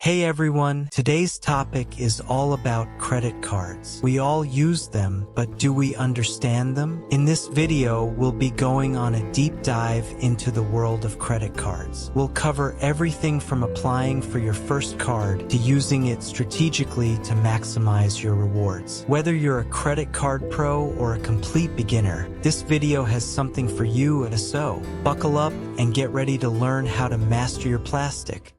Hey everyone, today's topic is all about credit cards. We all use them, but do we understand them? In this video, we'll be going on a deep dive into the world of credit cards. We'll cover everything from applying for your first card to using it strategically to maximize your rewards. Whether you're a credit card pro or a complete beginner, this video has something for you, so buckle up and get ready to learn how to master your plastic.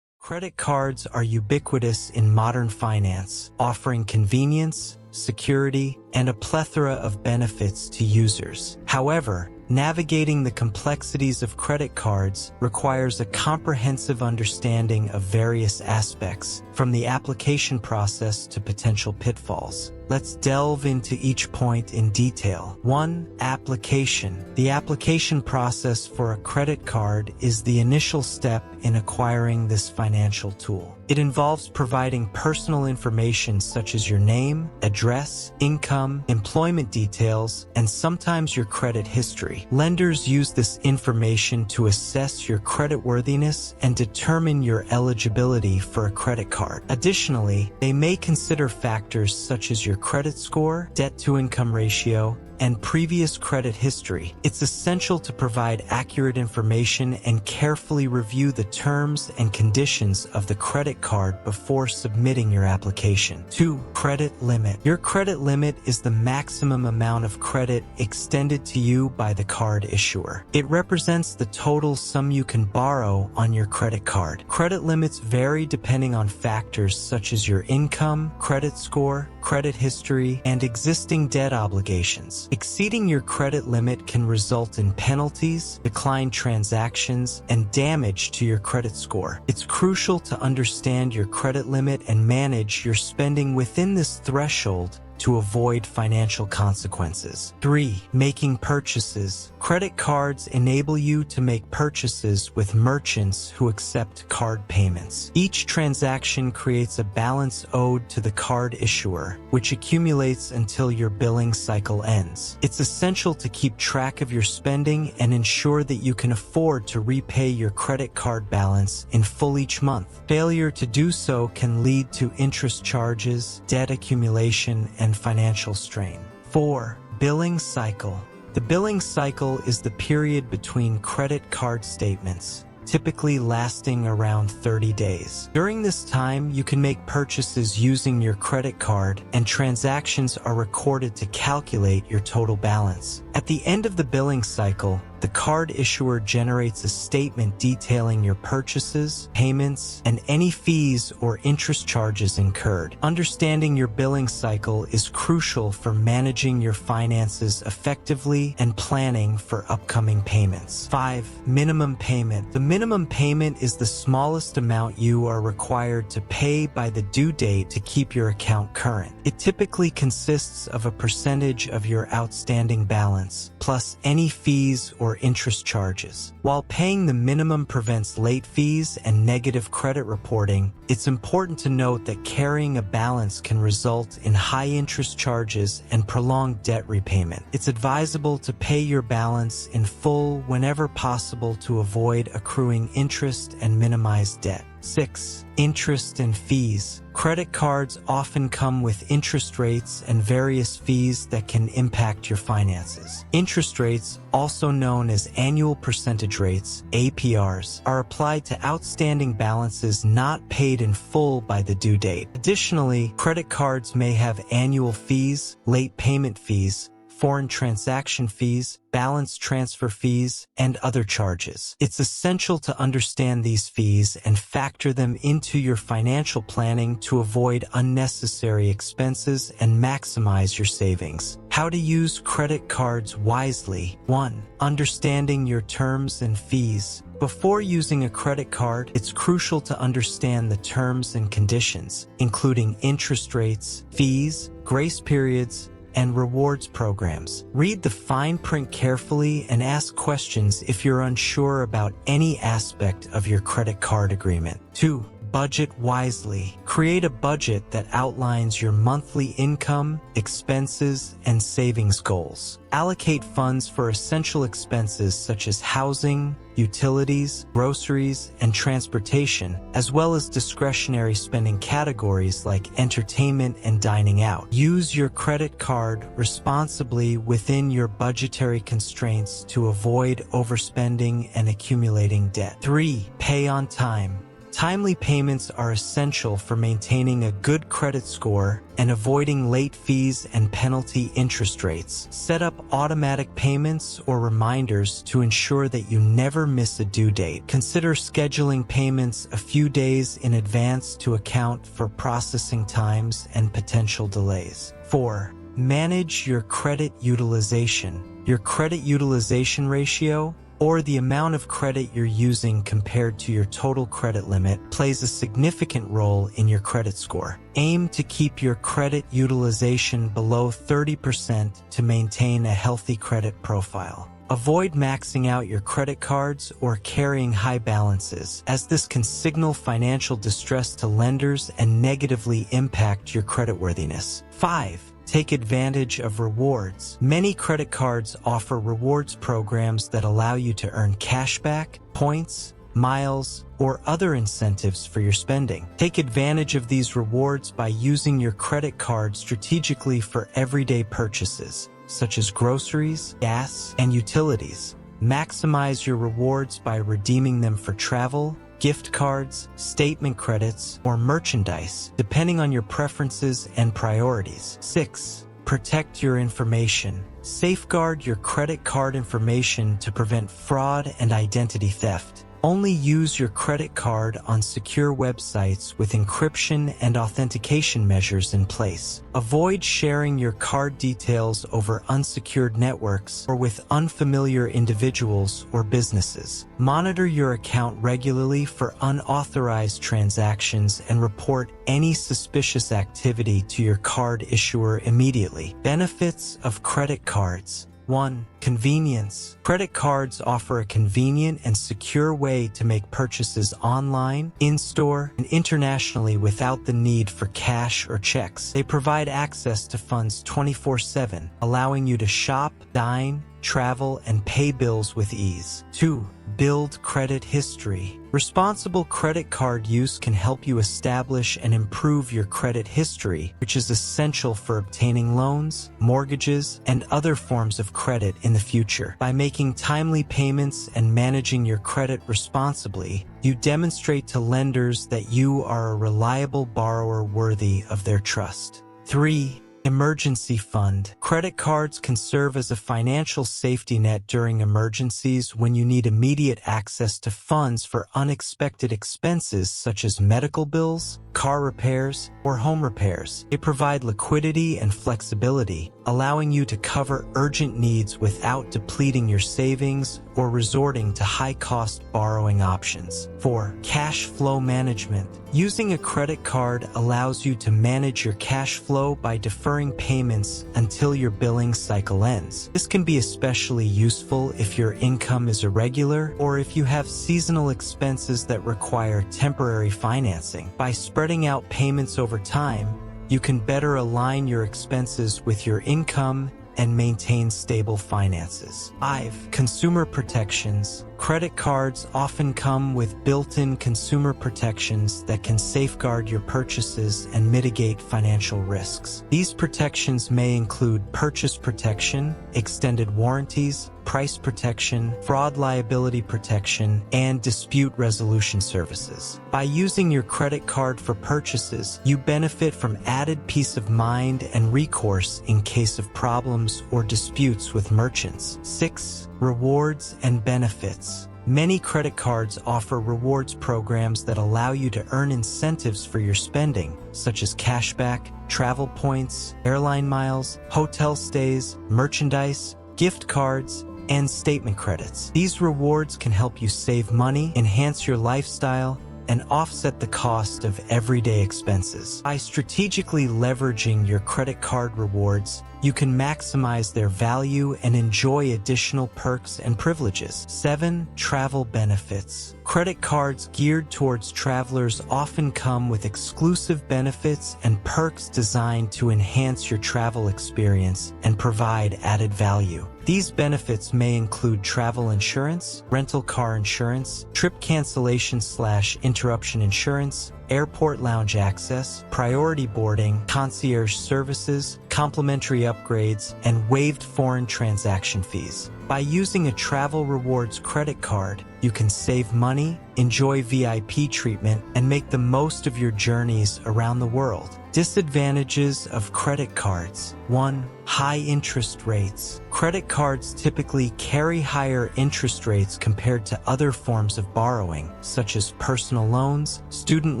Credit cards are ubiquitous in modern finance, offering convenience, security, and a plethora of benefits to users. However, navigating the complexities of credit cards requires a comprehensive understanding of various aspects, from the application process to potential pitfalls. Let's delve into each point in detail. 1. Application. The application process for a credit card is the initial step in acquiring this financial tool. It involves providing personal information such as your name, address, income, employment details, and sometimes your credit history. Lenders use this information to assess your creditworthiness and determine your eligibility for a credit card. Additionally, they may consider factors such as your credit score, debt-to-income ratio, and previous credit history. It's essential to provide accurate information and carefully review the terms and conditions of the credit card before submitting your application. 2. Credit limit. Your credit limit is the maximum amount of credit extended to you by the card issuer. It represents the total sum you can borrow on your credit card. Credit limits vary depending on factors such as your income, credit score, credit history, and existing debt obligations. Exceeding your credit limit can result in penalties, declined transactions, and damage to your credit score. It's crucial to understand your credit limit and manage your spending within this threshold to avoid financial consequences. 3. Making purchases. Credit cards enable you to make purchases with merchants who accept card payments. Each transaction creates a balance owed to the card issuer, which accumulates until your billing cycle ends. It's essential to keep track of your spending and ensure that you can afford to repay your credit card balance in full each month. Failure to do so can lead to interest charges, debt accumulation, and financial strain. 4. Billing cycle. The billing cycle is the period between credit card statements, typically lasting around 30 days. During this time, you can make purchases using your credit card, and transactions are recorded to calculate your total balance. At the end of the billing cycle, the card issuer generates a statement detailing your purchases, payments, and any fees or interest charges incurred. Understanding your billing cycle is crucial for managing your finances effectively and planning for upcoming payments. 5. Minimum payment. The minimum payment is the smallest amount you are required to pay by the due date to keep your account current. It typically consists of a percentage of your outstanding balance, plus any fees or interest charges. While paying the minimum prevents late fees and negative credit reporting, it's important to note that carrying a balance can result in high interest charges and prolonged debt repayment. It's advisable to pay your balance in full whenever possible to avoid accruing interest and minimize debt. 6. Interest and fees. Credit cards often come with interest rates and various fees that can impact your finances. Interest rates, also known as annual percentage rates, APRs, are applied to outstanding balances not paid in full by the due date. Additionally, credit cards may have annual fees, late payment fees, foreign transaction fees, balance transfer fees, and other charges. It's essential to understand these fees and factor them into your financial planning to avoid unnecessary expenses and maximize your savings. How to use credit cards wisely. 1. Understanding your terms and fees. Before using a credit card, it's crucial to understand the terms and conditions, including interest rates, fees, grace periods, and rewards programs. Read the fine print carefully and ask questions if you're unsure about any aspect of your credit card agreement. 2. Budget wisely. Create a budget that outlines your monthly income, expenses, and savings goals. Allocate funds for essential expenses such as housing, utilities, groceries, and transportation, as well as discretionary spending categories like entertainment and dining out. Use your credit card responsibly within your budgetary constraints to avoid overspending and accumulating debt. 3. Pay on time. Timely payments are essential for maintaining a good credit score and avoiding late fees and penalty interest rates. Set up automatic payments or reminders to ensure that you never miss a due date. Consider scheduling payments a few days in advance to account for processing times and potential delays. 4. Manage your credit utilization. Your credit utilization ratio, or the amount of credit you're using compared to your total credit limit, plays a significant role in your credit score. Aim to keep your credit utilization below 30% to maintain a healthy credit profile. Avoid maxing out your credit cards or carrying high balances, as this can signal financial distress to lenders and negatively impact your creditworthiness. 5. Take advantage of rewards. Many credit cards offer rewards programs that allow you to earn cashback, points, miles, or other incentives for your spending. Take advantage of these rewards by using your credit card strategically for everyday purchases, such as groceries, gas, and utilities. Maximize your rewards by redeeming them for travel, gift cards, statement credits, or merchandise, depending on your preferences and priorities. 6. Protect your information. Safeguard your credit card information to prevent fraud and identity theft. Only use your credit card on secure websites with encryption and authentication measures in place. Avoid sharing your card details over unsecured networks or with unfamiliar individuals or businesses. Monitor your account regularly for unauthorized transactions and report any suspicious activity to your card issuer immediately. Benefits of credit cards. 1. Convenience. Credit cards offer a convenient and secure way to make purchases online, in-store, and internationally without the need for cash or checks. They provide access to funds 24/7, allowing you to shop, dine, travel, and pay bills with ease. 2. Build credit history. Responsible credit card use can help you establish and improve your credit history, which is essential for obtaining loans, mortgages, and other forms of credit in the future. By making timely payments and managing your credit responsibly, you demonstrate to lenders that you are a reliable borrower worthy of their trust. 3. Emergency fund. Credit cards can serve as a financial safety net during emergencies when you need immediate access to funds for unexpected expenses such as medical bills, car repairs, or home repairs. They provide liquidity and flexibility, allowing you to cover urgent needs without depleting your savings or resorting to high-cost borrowing options. 4. Cash flow management. Using a credit card allows you to manage your cash flow by deferring payments until your billing cycle ends. This can be especially useful if your income is irregular or if you have seasonal expenses that require temporary financing. By spreading out payments over time, you can better align your expenses with your income and maintain stable finances. 5. Consumer protections. Credit cards often come with built-in consumer protections that can safeguard your purchases and mitigate financial risks. These protections may include purchase protection, extended warranties, price protection, fraud liability protection, and dispute resolution services. By using your credit card for purchases, you benefit from added peace of mind and recourse in case of problems or disputes with merchants. 6. Rewards and benefits. Many credit cards offer rewards programs that allow you to earn incentives for your spending, such as cashback, travel points, airline miles, hotel stays, merchandise, gift cards, and statement credits. These rewards can help you save money, enhance your lifestyle, and offset the cost of everyday expenses. By strategically leveraging your credit card rewards, you can maximize their value and enjoy additional perks and privileges. 7. Travel benefits. Credit cards geared towards travelers often come with exclusive benefits and perks designed to enhance your travel experience and provide added value. These benefits may include travel insurance, rental car insurance, trip cancellation/interruption insurance, airport lounge access, priority boarding, concierge services, complimentary upgrades, and waived foreign transaction fees. By using a travel rewards credit card, you can save money, enjoy VIP treatment, and make the most of your journeys around the world. Disadvantages of credit cards. 1. High interest rates. Credit cards typically carry higher interest rates compared to other forms of borrowing, such as personal loans, student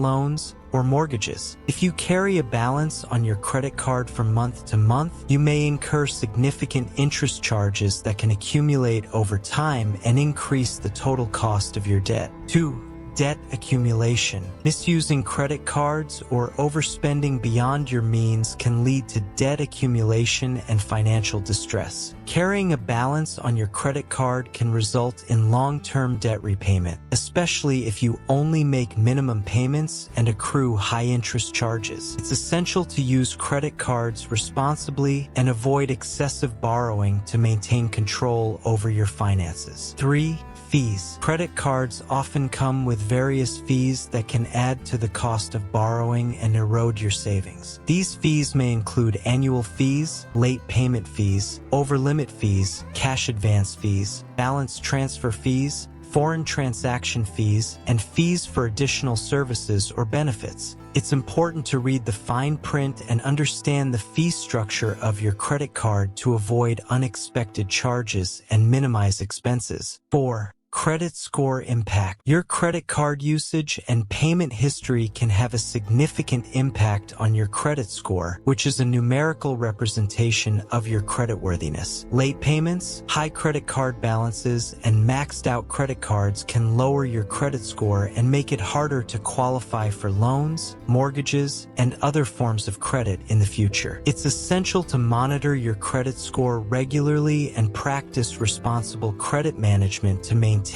loans, or mortgages. If you carry a balance on your credit card from month to month, you may incur significant interest charges that can accumulate over time and increase the total cost of your debt. 2. Debt accumulation. Misusing credit cards or overspending beyond your means can lead to debt accumulation and financial distress. Carrying a balance on your credit card can result in long-term debt repayment, especially if you only make minimum payments and accrue high-interest charges. It's essential to use credit cards responsibly and avoid excessive borrowing to maintain control over your finances. 3. Fees. Credit cards often come with various fees that can add to the cost of borrowing and erode your savings. These fees may include annual fees, late payment fees, over-limit fees, cash advance fees, balance transfer fees, foreign transaction fees, and fees for additional services or benefits. It's important to read the fine print and understand the fee structure of your credit card to avoid unexpected charges and minimize expenses. 4. Credit score impact. Your credit card usage and payment history can have a significant impact on your credit score, which is a numerical representation of your creditworthiness. Late payments, high credit card balances, and maxed out credit cards can lower your credit score and make it harder to qualify for loans, mortgages, and other forms of credit in the future. It's essential to monitor your credit score regularly and practice responsible credit management to maintain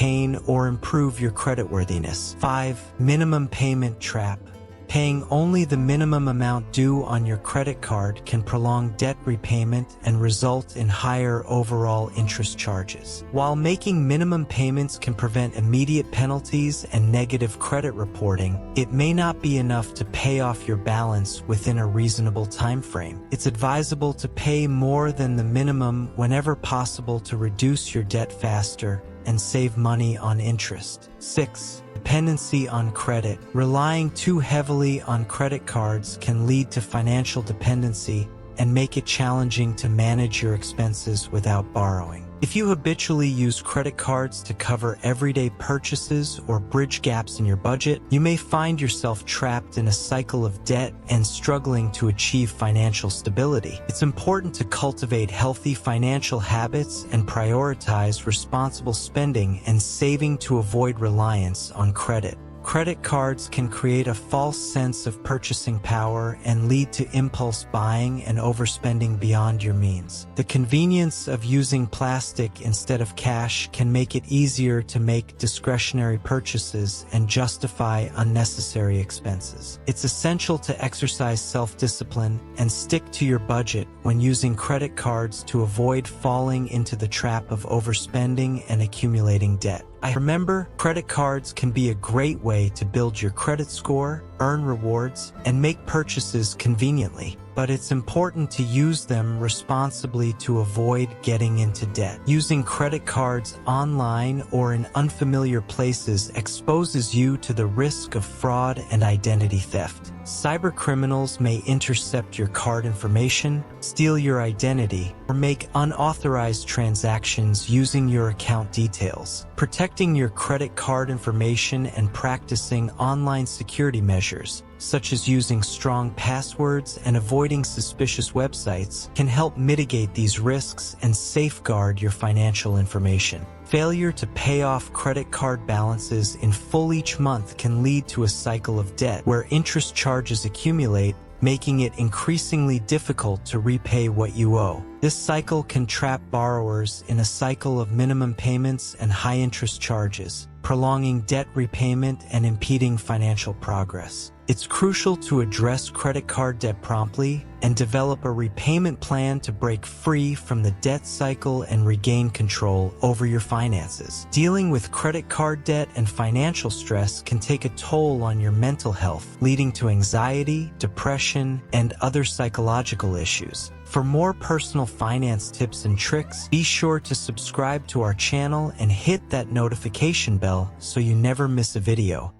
or improve your creditworthiness. 5. Minimum payment trap. Paying only the minimum amount due on your credit card can prolong debt repayment and result in higher overall interest charges. While making minimum payments can prevent immediate penalties and negative credit reporting, it may not be enough to pay off your balance within a reasonable time frame. It's advisable to pay more than the minimum whenever possible to reduce your debt faster and save money on interest. 6. Dependency on credit. Relying too heavily on credit cards can lead to financial dependency and make it challenging to manage your expenses without borrowing. If you habitually use credit cards to cover everyday purchases or bridge gaps in your budget, you may find yourself trapped in a cycle of debt and struggling to achieve financial stability. It's important to cultivate healthy financial habits and prioritize responsible spending and saving to avoid reliance on credit. Credit cards can create a false sense of purchasing power and lead to impulse buying and overspending beyond your means. The convenience of using plastic instead of cash can make it easier to make discretionary purchases and justify unnecessary expenses. It's essential to exercise self-discipline and stick to your budget when using credit cards to avoid falling into the trap of overspending and accumulating debt. Remember, credit cards can be a great way to build your credit score, earn rewards, and make purchases conveniently. But it's important to use them responsibly to avoid getting into debt. Using credit cards online or in unfamiliar places exposes you to the risk of fraud and identity theft. Cybercriminals may intercept your card information, steal your identity, or make unauthorized transactions using your account details. Protecting your credit card information and practicing online security measures, such as using strong passwords and avoiding suspicious websites, can help mitigate these risks and safeguard your financial information. Failure to pay off credit card balances in full each month can lead to a cycle of debt where interest charges accumulate making it increasingly difficult to repay what you owe. This cycle can trap borrowers in a cycle of minimum payments and high-interest charges, prolonging debt repayment and impeding financial progress. It's crucial to address credit card debt promptly and develop a repayment plan to break free from the debt cycle and regain control over your finances. Dealing with credit card debt and financial stress can take a toll on your mental health, leading to anxiety, depression, and other psychological issues. For more personal finance tips and tricks, be sure to subscribe to our channel and hit that notification bell so you never miss a video.